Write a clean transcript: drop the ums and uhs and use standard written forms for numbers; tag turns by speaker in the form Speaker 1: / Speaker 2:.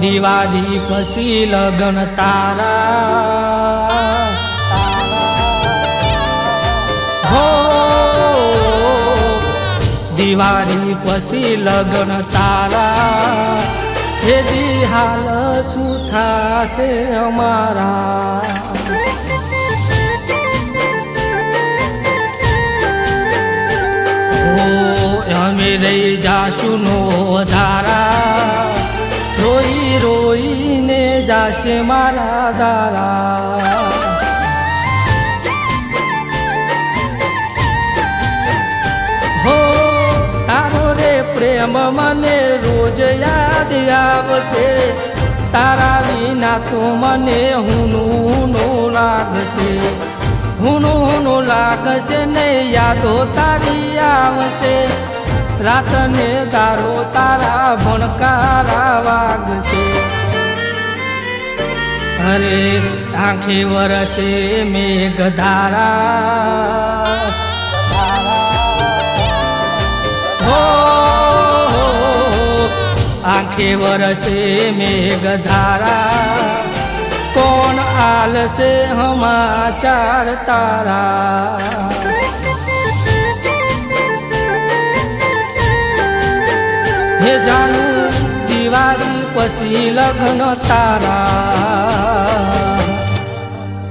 Speaker 1: દિવાળી પછી લગન તારા હો દિવાળી પછી લગન તારા હેદી હાલ શું થાશે અમારા અમે રહી જાશું નો ધારા રોઈ રોઈને જાશે મારા દારા હો તારો રે પ્રેમ મને રોજ યાદ આવશે તારા વિના તો મને હુનું લાગશે હુનું લાગશે ને યાદો તારી આવશે રાત ને તારો તારા ભણકારા વાગશે અરે આંખે વરસે મેઘધારા હો આંખે વરસે મેઘધારા કોણ આલશે સમાચાર તારા હે જાનું દિવાળી પછી લગ્ન તારા